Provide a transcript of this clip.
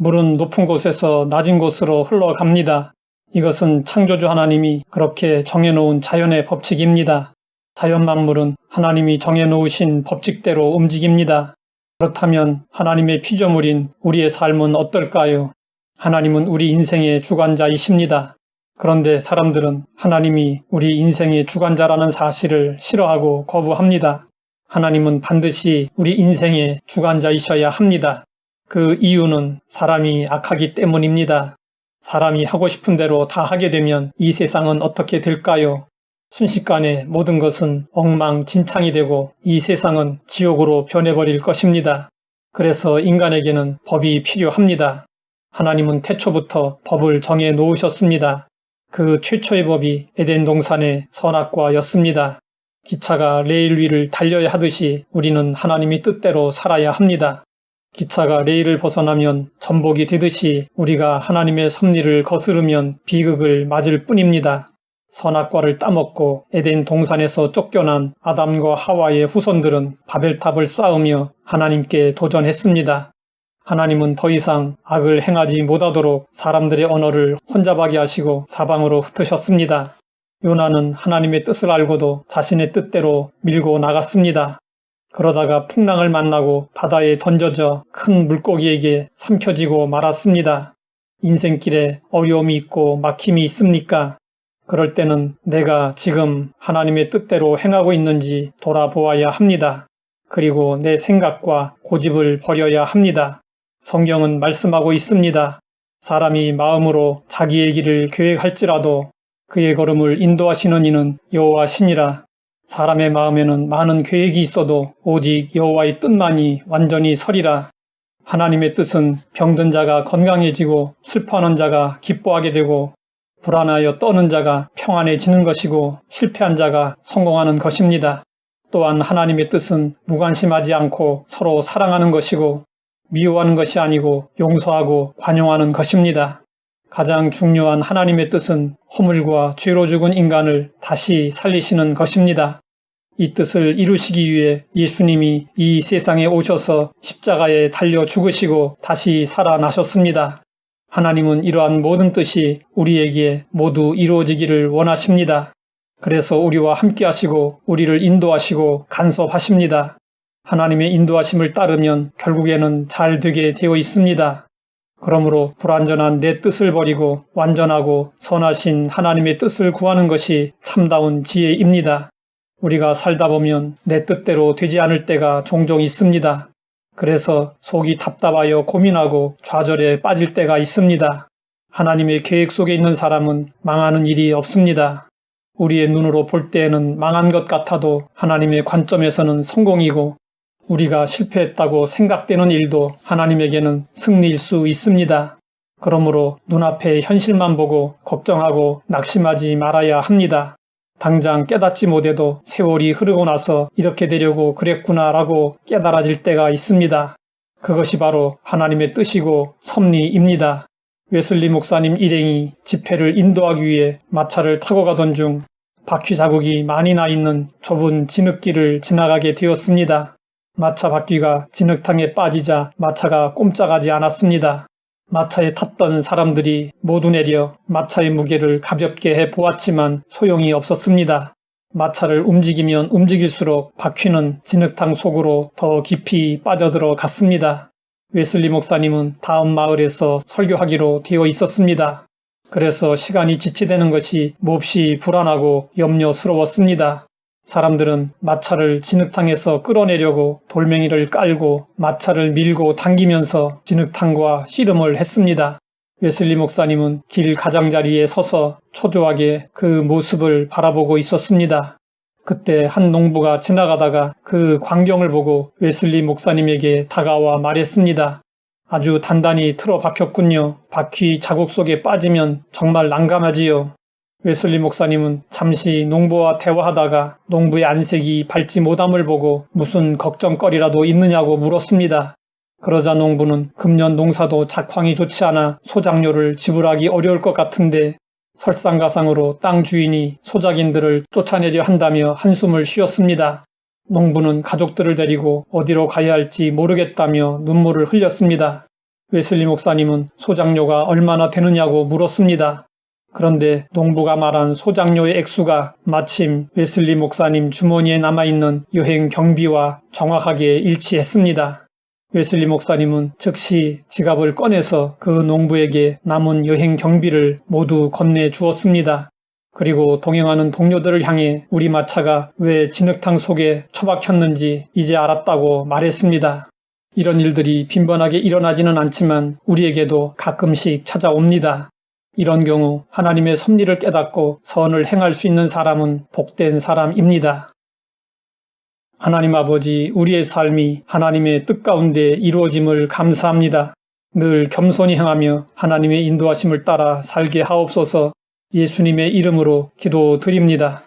물은 높은 곳에서 낮은 곳으로 흘러갑니다. 이것은 창조주 하나님이 그렇게 정해놓은 자연의 법칙입니다. 자연 만물은 하나님이 정해놓으신 법칙대로 움직입니다. 그렇다면 하나님의 피조물인 우리의 삶은 어떨까요? 하나님은 우리 인생의 주관자이십니다. 그런데 사람들은 하나님이 우리 인생의 주관자라는 사실을 싫어하고 거부합니다. 하나님은 반드시 우리 인생의 주관자이셔야 합니다. 그 이유는 사람이 악하기 때문입니다. 사람이 하고 싶은 대로 다 하게 되면 이 세상은 어떻게 될까요? 순식간에 모든 것은 엉망진창이 되고 이 세상은 지옥으로 변해버릴 것입니다. 그래서 인간에게는 법이 필요합니다. 하나님은 태초부터 법을 정해 놓으셨습니다. 그 최초의 법이 에덴 동산의 선악과였습니다. 기차가 레일 위를 달려야 하듯이 우리는 하나님의 뜻대로 살아야 합니다. 기차가 레일을 벗어나면 전복이 되듯이 우리가 하나님의 섭리를 거스르면 비극을 맞을 뿐입니다. 선악과를 따먹고 에덴 동산에서 쫓겨난 아담과 하와의 후손들은 바벨탑을 쌓으며 하나님께 도전했습니다. 하나님은 더 이상 악을 행하지 못하도록 사람들의 언어를 혼잡하게 하시고 사방으로 흩으셨습니다. 요나는 하나님의 뜻을 알고도 자신의 뜻대로 밀고 나갔습니다. 그러다가 풍랑을 만나고 바다에 던져져 큰 물고기에게 삼켜지고 말았습니다. 인생길에 어려움이 있고 막힘이 있습니까? 그럴 때는 내가 지금 하나님의 뜻대로 행하고 있는지 돌아보아야 합니다. 그리고 내 생각과 고집을 버려야 합니다. 성경은 말씀하고 있습니다. 사람이 마음으로 자기의 길을 계획할지라도 그의 걸음을 인도하시는 이는 여호와시니라. 사람의 마음에는 많은 계획이 있어도 오직 여호와의 뜻만이 완전히 서리라. 하나님의 뜻은 병든 자가 건강해지고 슬퍼하는 자가 기뻐하게 되고 불안하여 떠는 자가 평안해지는 것이고 실패한 자가 성공하는 것입니다. 또한 하나님의 뜻은 무관심하지 않고 서로 사랑하는 것이고 미워하는 것이 아니고 용서하고 관용하는 것입니다. 가장 중요한 하나님의 뜻은 허물과 죄로 죽은 인간을 다시 살리시는 것입니다. 이 뜻을 이루시기 위해 예수님이 이 세상에 오셔서 십자가에 달려 죽으시고 다시 살아나셨습니다. 하나님은 이러한 모든 뜻이 우리에게 모두 이루어지기를 원하십니다. 그래서 우리와 함께 하시고 우리를 인도하시고 간섭하십니다. 하나님의 인도하심을 따르면 결국에는 잘 되게 되어 있습니다. 그러므로 불완전한 내 뜻을 버리고 완전하고 선하신 하나님의 뜻을 구하는 것이 참다운 지혜입니다. 우리가 살다 보면 내 뜻대로 되지 않을 때가 종종 있습니다. 그래서 속이 답답하여 고민하고 좌절에 빠질 때가 있습니다. 하나님의 계획 속에 있는 사람은 망하는 일이 없습니다. 우리의 눈으로 볼 때에는 망한 것 같아도 하나님의 관점에서는 성공이고 우리가 실패했다고 생각되는 일도 하나님에게는 승리일 수 있습니다. 그러므로 눈앞의 현실만 보고 걱정하고 낙심하지 말아야 합니다. 당장 깨닫지 못해도 세월이 흐르고 나서 이렇게 되려고 그랬구나라고 깨달아질 때가 있습니다. 그것이 바로 하나님의 뜻이고 섭리입니다. 웨슬리 목사님 일행이 집회를 인도하기 위해 마차를 타고 가던 중 바퀴 자국이 많이 나 있는 좁은 진흙길을 지나가게 되었습니다. 마차 바퀴가 진흙탕에 빠지자 마차가 꼼짝하지 않았습니다. 마차에 탔던 사람들이 모두 내려 마차의 무게를 가볍게 해 보았지만 소용이 없었습니다. 마차를 움직이면 움직일수록 바퀴는 진흙탕 속으로 더 깊이 빠져들어 갔습니다. 웨슬리 목사님은 다음 마을에서 설교하기로 되어 있었습니다. 그래서 시간이 지체되는 것이 몹시 불안하고 염려스러웠습니다. 사람들은 마차를 진흙탕에서 끌어내려고 돌멩이를 깔고 마차를 밀고 당기면서 진흙탕과 씨름을 했습니다. 웨슬리 목사님은 길 가장자리에 서서 초조하게 그 모습을 바라보고 있었습니다. 그때 한 농부가 지나가다가 그 광경을 보고 웨슬리 목사님에게 다가와 말했습니다. 아주 단단히 틀어박혔군요. 바퀴 자국 속에 빠지면 정말 난감하지요. 웨슬리 목사님은 잠시 농부와 대화하다가 농부의 안색이 밝지 못함을 보고 무슨 걱정거리라도 있느냐고 물었습니다. 그러자 농부는 금년 농사도 작황이 좋지 않아 소작료를 지불하기 어려울 것 같은데 설상가상으로 땅 주인이 소작인들을 쫓아내려 한다며 한숨을 쉬었습니다. 농부는 가족들을 데리고 어디로 가야 할지 모르겠다며 눈물을 흘렸습니다. 웨슬리 목사님은 소장료가 얼마나 되느냐고 물었습니다. 그런데 농부가 말한 소장료의 액수가 마침 웨슬리 목사님 주머니에 남아있는 여행 경비와 정확하게 일치했습니다. 웨슬리 목사님은 즉시 지갑을 꺼내서 그 농부에게 남은 여행 경비를 모두 건네주었습니다. 그리고 동행하는 동료들을 향해 우리 마차가 왜 진흙탕 속에 처박혔는지 이제 알았다고 말했습니다. 이런 일들이 빈번하게 일어나지는 않지만 우리에게도 가끔씩 찾아옵니다. 이런 경우 하나님의 섭리를 깨닫고 선을 행할 수 있는 사람은 복된 사람입니다. 하나님 아버지, 우리의 삶이 하나님의 뜻 가운데 이루어짐을 감사합니다. 늘 겸손히 행하며 하나님의 인도하심을 따라 살게 하옵소서. 예수님의 이름으로 기도드립니다.